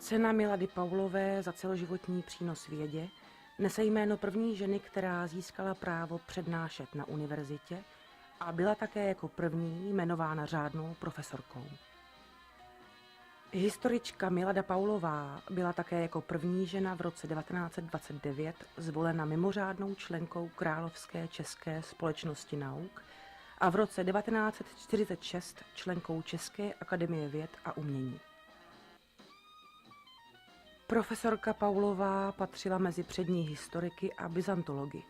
Cena Milady Paulové za celoživotní přínos vědě nese jméno první ženy, která získala právo přednášet na univerzitě a byla také jako první jmenována řádnou profesorkou. Historička Milada Paulová byla také jako první žena v roce 1929 zvolena mimořádnou členkou Královské české společnosti nauk a v roce 1946 členkou České akademie věd a umění. Profesorka Paulová patřila mezi přední historiky a byzantology.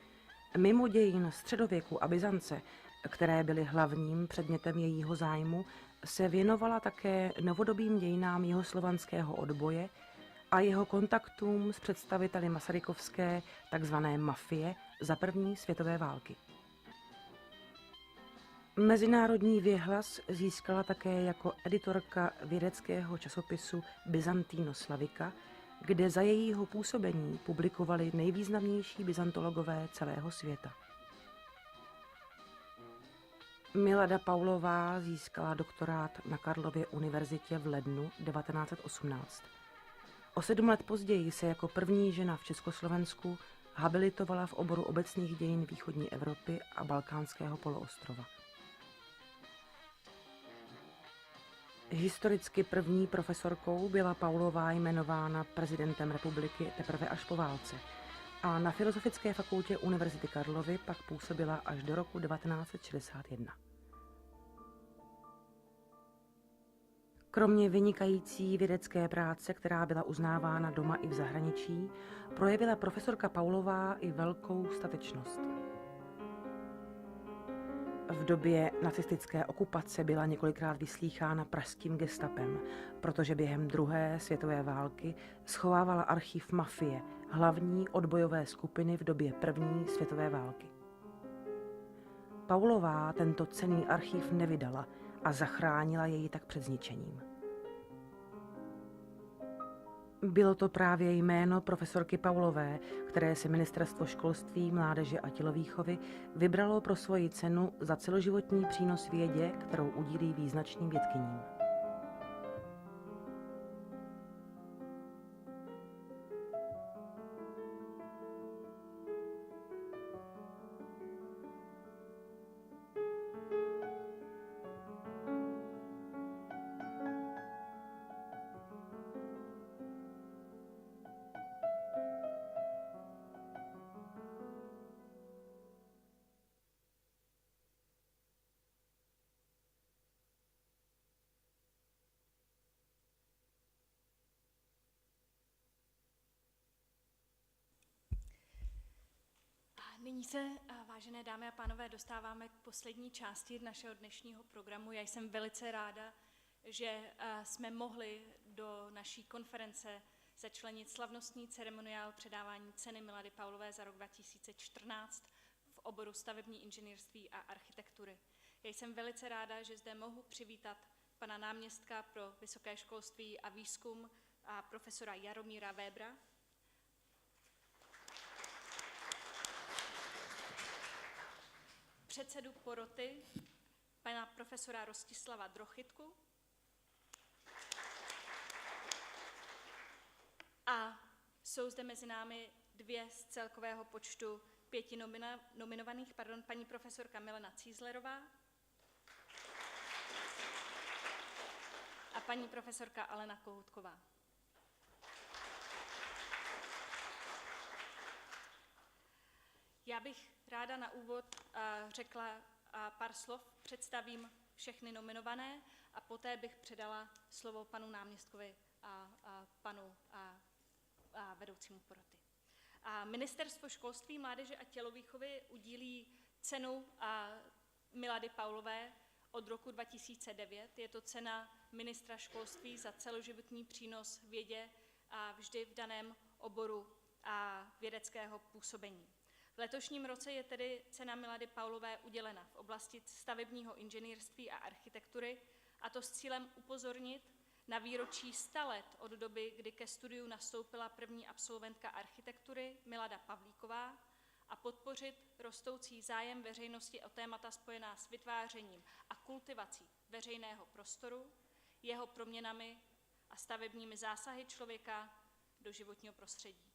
Mimo dějin středověku a Byzance, které byly hlavním předmětem jejího zájmu, se věnovala také novodobým dějinám jihoslovanského odboje a jeho kontaktům s představiteli masarykovské takzvané mafie za první světové války. Mezinárodní věhlas získala také jako editorka vědeckého časopisu Byzantino Slavica, kde za jejího působení publikovali nejvýznamnější byzantologové celého světa. Milada Paulová získala doktorát na Karlově univerzitě v lednu 1918. O 7 let později se jako první žena v Československu habilitovala v oboru obecných dějin východní Evropy a Balkánského poloostrova. Historicky první profesorkou byla Paulová jmenována prezidentem republiky teprve až po válce a na Filozofické fakultě Univerzity Karlovy pak působila až do roku 1961. Kromě vynikající vědecké práce, která byla uznávána doma i v zahraničí, projevila profesorka Paulová i velkou statečnost. V době nacistické okupace byla několikrát vyslýchána pražským gestapem, protože během druhé světové války schovávala archiv mafie, hlavní odbojové skupiny v době první světové války. Paulová tento cenný archiv nevydala a zachránila jej tak před zničením. Bylo to právě jméno profesorky Paulové, které si Ministerstvo školství, mládeže a tělovýchovy vybralo pro svoji cenu za celoživotní přínos vědě, kterou udílí význačným vědkyním. Nyní se, vážené dámy a pánové, dostáváme k poslední části našeho dnešního programu. Já jsem velice ráda, že jsme mohli do naší konference začlenit slavnostní ceremoniál předávání ceny Milady Paulové za rok 2014 v oboru stavební inženýrství a architektury. Já jsem velice ráda, že zde mohu přivítat pana náměstka pro vysoké školství a výzkum a profesora Jaromíra Vébra, předsedu poroty, pana profesora Rostislava Drochytku a jsou zde mezi námi 2 z celkového počtu 5 nominovaných, paní profesorka Milena Cízlerová a paní profesorka Alena Kohutková. Já bych ráda na úvod řekla pár slov, představím všechny nominované a poté bych předala slovo panu náměstkovi a panu vedoucímu poroty. Ministerstvo školství, mládeže a tělovýchovy udílí cenu Milady Paulové od roku 2009. Je to cena ministra školství za celoživotní přínos vědě a vždy v daném oboru vědeckého působení. V letošním roce je tedy cena Milady Paulové udělena v oblasti stavebního inženýrství a architektury, a to s cílem upozornit na výročí 100 let od doby, kdy ke studiu nastoupila první absolventka architektury Milada Pavlíková, a podpořit rostoucí zájem veřejnosti o témata spojená s vytvářením a kultivací veřejného prostoru, jeho proměnami a stavebními zásahy člověka do životního prostředí.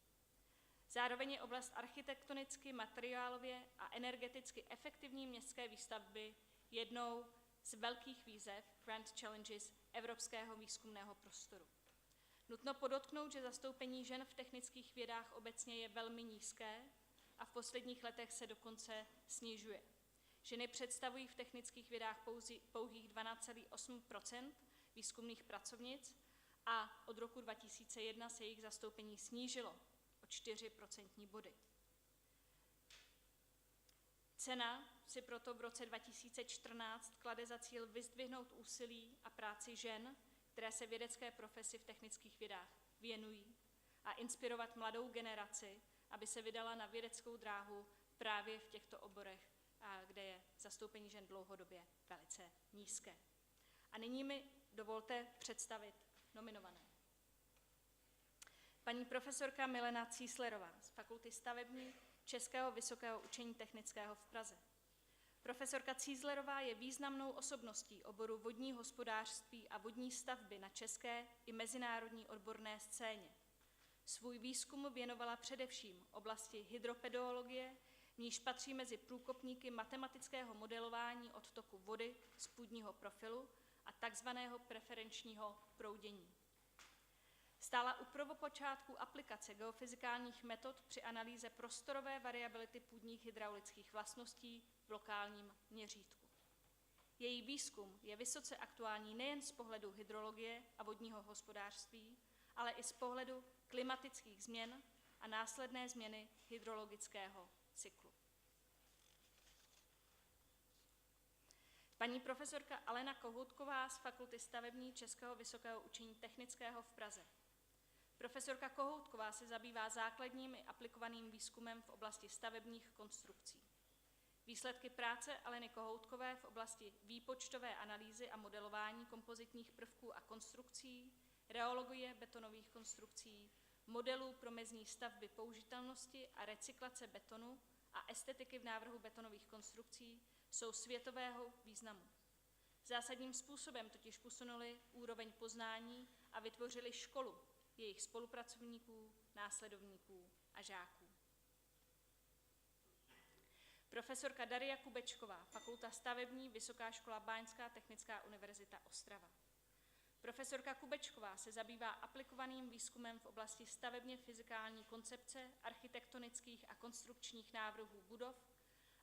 Zároveň je oblast architektonicky, materiálově a energeticky efektivní městské výstavby jednou z velkých výzev Grand Challenges evropského výzkumného prostoru. Nutno podotknout, že zastoupení žen v technických vědách obecně je velmi nízké a v posledních letech se dokonce snižuje. Ženy představují v technických vědách pouhých 12,8 % výzkumných pracovnic a od roku 2001 se jejich zastoupení snížilo o 4 procentní body. Cena si proto v roce 2014 klade za cíl vyzdvihnout úsilí a práci žen, které se vědecké profesi v technických vědách věnují, a inspirovat mladou generaci, aby se vydala na vědeckou dráhu právě v těchto oborech, kde je zastoupení žen dlouhodobě velice nízké. A nyní mi dovolte představit nominované. Paní profesorka Milena Císlerová z Fakulty stavební Českého vysokého učení technického v Praze. Profesorka Císlerová je významnou osobností oboru vodní hospodářství a vodní stavby na české i mezinárodní odborné scéně. Svůj výzkum věnovala především oblasti hydropedoologie, v níž patří mezi průkopníky matematického modelování odtoku vody z půdního profilu a takzvaného preferenčního proudění. Stála u prvopočátku aplikace geofyzikálních metod při analýze prostorové variability půdních hydraulických vlastností v lokálním měřítku. Její výzkum je vysoce aktuální nejen z pohledu hydrologie a vodního hospodářství, ale i z pohledu klimatických změn a následné změny hydrologického cyklu. Paní profesorka Alena Kohoutková z Fakulty stavební Českého vysokého učení technického v Praze. Profesorka Kohoutková se zabývá základním i aplikovaným výzkumem v oblasti stavebních konstrukcí. Výsledky práce Aleny Kohoutkové v oblasti výpočtové analýzy a modelování kompozitních prvků a konstrukcí, reologie betonových konstrukcí, modelů pro mezní stavby použitelnosti a recyklace betonu a estetiky v návrhu betonových konstrukcí jsou světového významu. Zásadním způsobem totiž posunuli úroveň poznání a vytvořili školu jejich spolupracovníků, následovníků a žáků. Profesorka Daria Kubečková, Fakulta stavební, Vysoká škola Báňská technická univerzita Ostrava. Profesorka Kubečková se zabývá aplikovaným výzkumem v oblasti stavebně fyzikální koncepce, architektonických a konstrukčních návrhů budov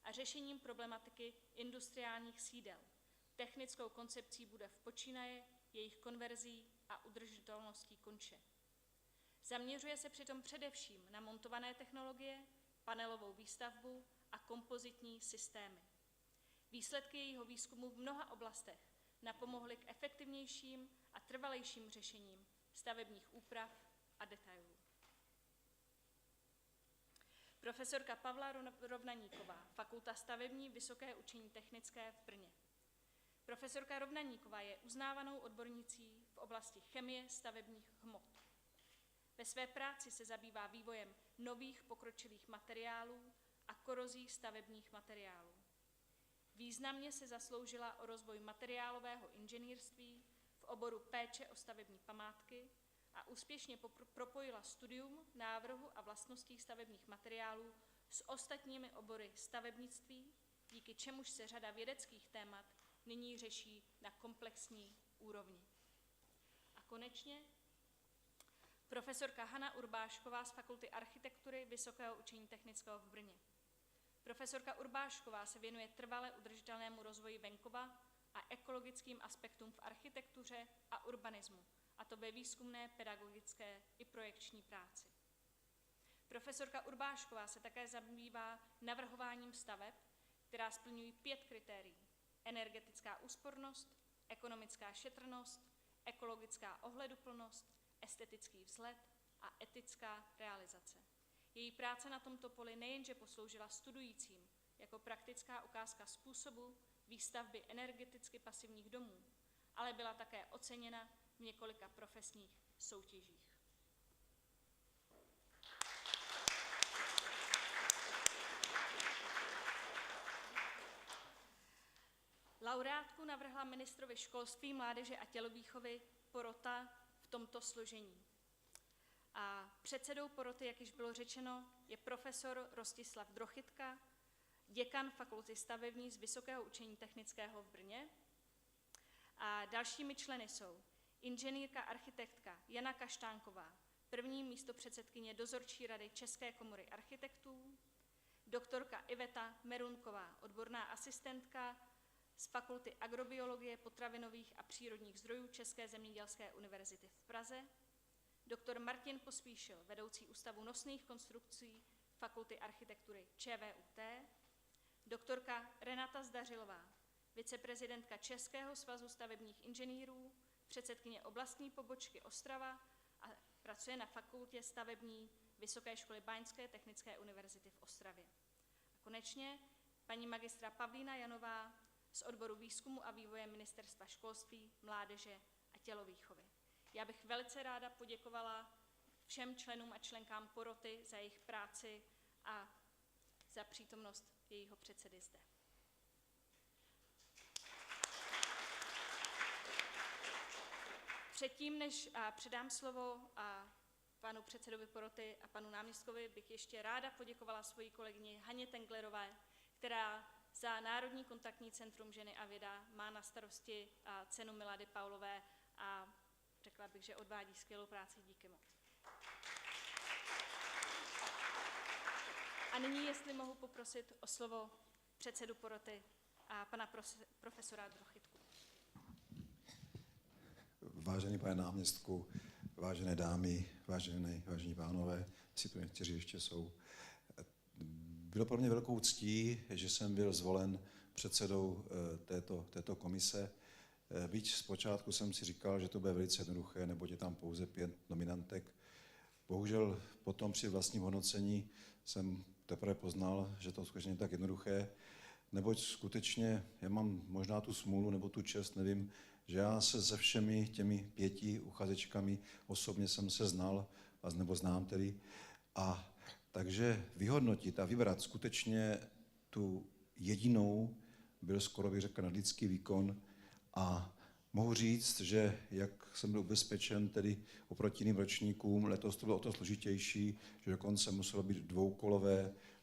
a řešením problematiky industriálních sídel, technickou koncepcí budov počínaje, jejich konverzí a udržitelností konče. Zaměřuje se přitom především na montované technologie, panelovou výstavbu a kompozitní systémy. Výsledky jejího výzkumu v mnoha oblastech napomohly k efektivnějším a trvalejším řešením stavebních úprav a detailů. Profesorka Pavla Rovnaníková, Fakulta stavební, Vysoké učení technické v Brně. Profesorka Rovnaníková je uznávanou odbornicí v oblasti chemie stavebních hmot. Ve své práci se zabývá vývojem nových pokročilých materiálů a korozí stavebních materiálů. Významně se zasloužila o rozvoj materiálového inženýrství v oboru péče o stavební památky a úspěšně propojila studium návrhu a vlastností stavebních materiálů s ostatními obory stavebnictví, díky čemuž se řada vědeckých témat nyní řeší na komplexní úrovni. A konečně profesorka Hana Urbášková z Fakulty architektury Vysokého učení technického v Brně. Profesorka Urbášková se věnuje trvale udržitelnému rozvoji venkova a ekologickým aspektům v architektuře a urbanismu, a to ve výzkumné, pedagogické i projekční práci. Profesorka Urbášková se také zabývá navrhováním staveb, která splňují 5 kritérií: energetická úspornost, ekonomická šetrnost, ekologická ohleduplnost, estetický vzhled a etická realizace. Její práce na tomto poli nejenže posloužila studujícím jako praktická ukázka způsobu výstavby energeticky pasivních domů, ale byla také oceněna v několika profesních soutěžích. Laureátku navrhla ministrovi školství, mládeže a tělovýchovy porota v tomto složení. A předsedou poroty, jak již bylo řečeno, je profesor Rostislav Drochytka, děkan Fakulty stavební z Vysokého učení technického v Brně. A dalšími členy jsou inženýrka architektka Jana Kaštánková, první místopředsedkyně dozorčí rady České komory architektů, doktorka Iveta Merunková, odborná asistentka z Fakulty agrobiologie, potravinových a přírodních zdrojů České zemědělské univerzity v Praze, doktor Martin Pospíšil, vedoucí Ústavu nosných konstrukcí Fakulty architektury ČVUT, doktorka Renata Zdařilová, viceprezidentka Českého svazu stavebních inženýrů, předsedkyně oblastní pobočky Ostrava a pracuje na Fakultě stavební Vysoké školy Báňské technické univerzity v Ostravě. A konečně paní magistra Pavlína Janová z odboru výzkumu a vývoje Ministerstva školství, mládeže a tělovýchovy. Já bych velice ráda poděkovala všem členům a členkám poroty za jejich práci a za přítomnost jejího předsedy zde. Předtím, než předám slovo panu předsedovi poroty a panu náměstkovi, bych ještě ráda poděkovala svojí kolegyni Haně Tenglerové, která za Národní kontaktní centrum ženy a věda má na starosti cenu Milady Paulové a řekla bych, že odvádí skvělou práci. Díky moc. A nyní, jestli mohu poprosit o slovo předsedu poroty a pana profesora Drochytku. Vážený pane náměstku, vážené dámy, vážení pánové, jestli tu někteří ještě jsou. Bylo pro mě velkou ctí, že jsem byl zvolen předsedou této komise. Byť zpočátku jsem si říkal, že to bude velice jednoduché, neboť je tam pouze 5 nominantek. Bohužel potom při vlastním hodnocení jsem teprve poznal, že to skutečně je tak jednoduché, neboť skutečně já mám možná tu smůlu nebo tu čest, nevím, že já se se všemi těmi 5 uchazečkami osobně jsem se znal, nebo znám tedy, a takže vyhodnotit a vybrat skutečně tu jedinou byl skoro bych řekl nadlidský výkon a mohu říct, že jak jsem byl ubezpečen tedy oproti jiným ročníkům, letos to bylo o to složitější, že dokonce muselo být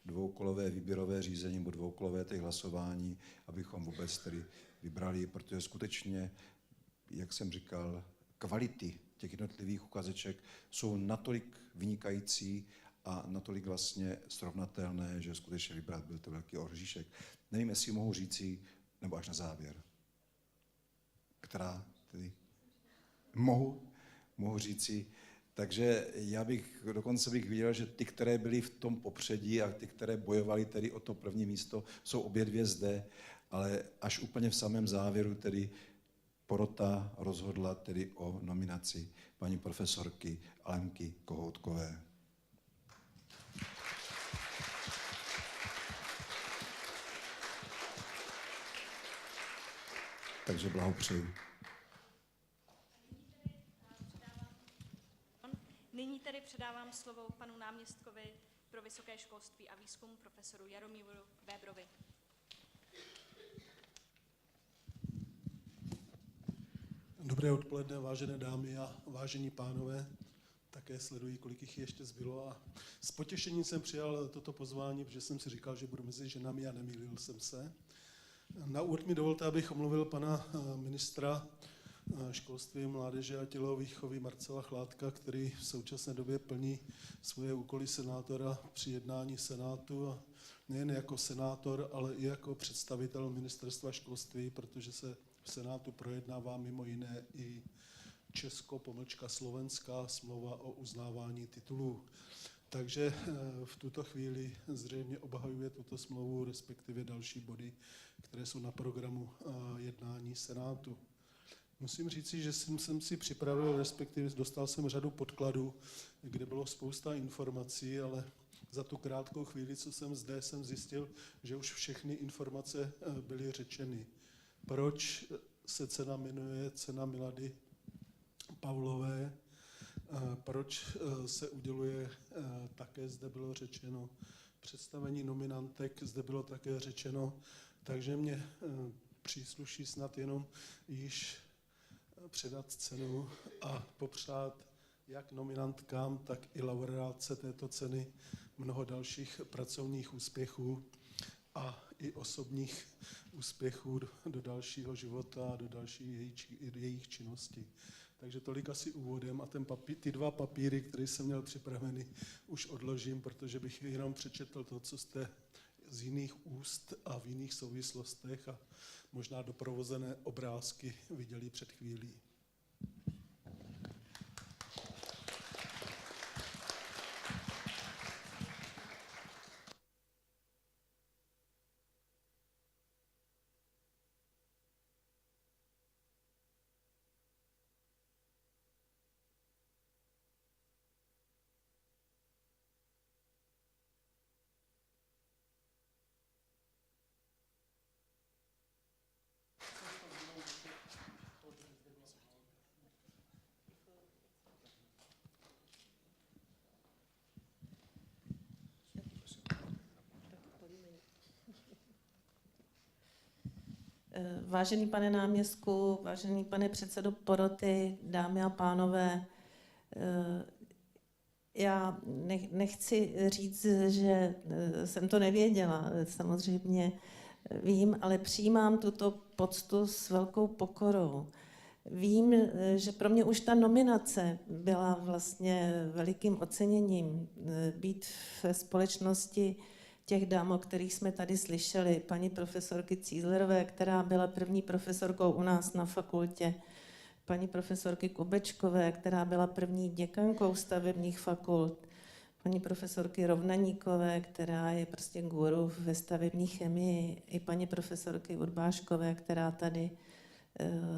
dvoukolové výběrové řízení nebo dvoukolové těch hlasování, abychom vůbec tedy vybrali, protože skutečně, jak jsem říkal, kvality těch jednotlivých uchazeček jsou natolik vynikající a natolik vlastně srovnatelné, že skutečně vybrat byl to velký oříšek. Nevím, jestli mohu říci, nebo až na závěr. Která tedy mohu říci. Takže já bych dokonce viděl, že ty, které byly v tom popředí a ty, které bojovaly tedy o to první místo, jsou obě dvě zde, ale až úplně v samém závěru tedy porota rozhodla tedy o nominaci paní profesorky Alenky Kohoutkové. Takže blahopřeji. Nyní tedy předávám slovo panu náměstkovi pro vysoké školství a výzkum profesoru Jaromíru Vébrovi. Dobré odpoledne, vážené dámy a vážení pánové. Také sleduji, kolik jich ještě zbylo. A s potěšením jsem přijal toto pozvání, protože jsem si říkal, že budu mezi ženami a nemýlil jsem se. Na úvod mi dovolte, abych omluvil pana ministra školství, mládeže a tělovýchovy Marcela Chládka, který v současné době plní svoje úkoly senátora při jednání Senátu. A nejen jako senátor, ale i jako představitel ministerstva školství, protože se v Senátu projednává mimo jiné i česko-slovenská smlouva o uznávání titulů. Takže v tuto chvíli zřejmě obhajuje tuto smlouvu, respektive další body, které jsou na programu jednání Senátu. Musím říci, že jsem si připravil, respektive dostal jsem řadu podkladů, kde bylo spousta informací, ale za tu krátkou chvíli, co jsem zde, jsem zjistil, že už všechny informace byly řečeny. Proč se cena jmenuje cena Milady Paulové, proč se uděluje, také zde bylo řečeno. Představení nominantek zde bylo také řečeno, takže mě přísluší snad jenom již předat cenu a popřát jak nominantkám, tak i laureátce této ceny mnoho dalších pracovních úspěchů a i osobních úspěchů do dalšího života a do další jejich činnosti. Takže tolik asi úvodem a ty dva papíry, které jsem měl připraveny, už odložím, protože bych jenom přečetl to, co jste z jiných úst a v jiných souvislostech a možná doprovozené obrázky viděli před chvílí. Vážený pane náměstku, vážený pane předsedo poroty, dámy a pánové, já nechci říct, že jsem to nevěděla, samozřejmě vím, ale přijímám tuto poctu s velkou pokorou. Vím, že pro mě už ta nominace byla vlastně velikým oceněním. Být ve společnosti těch dám, o kterých jsme tady slyšeli, paní profesorky Cízlerové, která byla první profesorkou u nás na fakultě, paní profesorky Kubečkové, která byla první děkankou stavebních fakult, paní profesorky Rovnaníkové, která je prostě guru ve stavební chemii, i paní profesorky Urbáškové, která tady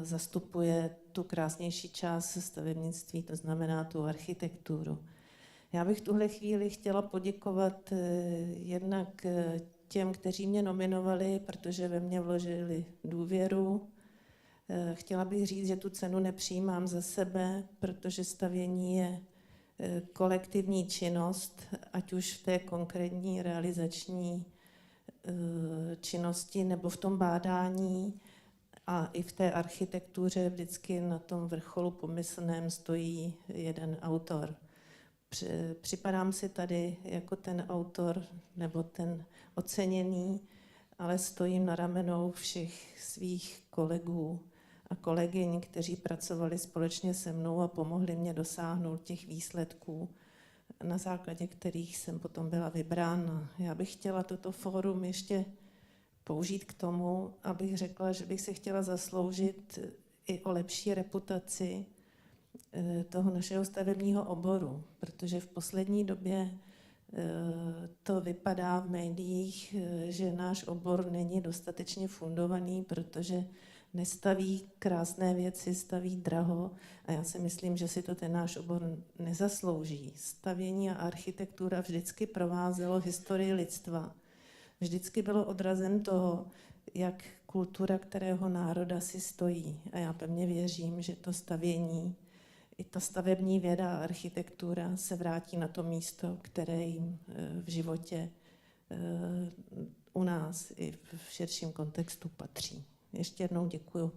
zastupuje tu krásnější část stavebnictví, to znamená tu architekturu. Já bych v tuhle chvíli chtěla poděkovat jednak těm, kteří mě nominovali, protože ve mě vložili důvěru. Chtěla bych říct, že tu cenu nepřijímám za sebe, protože stavění je kolektivní činnost, ať už v té konkrétní realizační činnosti nebo v tom bádání a i v té architektuře vždycky na tom vrcholu pomyslném stojí jeden autor. Připadám si tady jako ten autor nebo ten oceněný, ale stojím na ramenou všech svých kolegů a kolegyň, kteří pracovali společně se mnou a pomohli mě dosáhnout těch výsledků, na základě kterých jsem potom byla vybrána. Já bych chtěla toto fórum ještě použít k tomu, abych řekla, že bych se chtěla zasloužit i o lepší reputaci toho našeho stavebního oboru, protože v poslední době to vypadá v médiích, že náš obor není dostatečně fundovaný, protože nestaví krásné věci, staví draho a já si myslím, že si to ten náš obor nezaslouží. Stavění a architektura vždycky provázelo historii lidstva. Vždycky bylo odrazem toho, jak kultura kterého národa si stojí. A já pevně věřím, že to stavění i ta stavební věda a architektura se vrátí na to místo, které jim v životě u nás i v širším kontextu patří. Ještě jednou děkuju.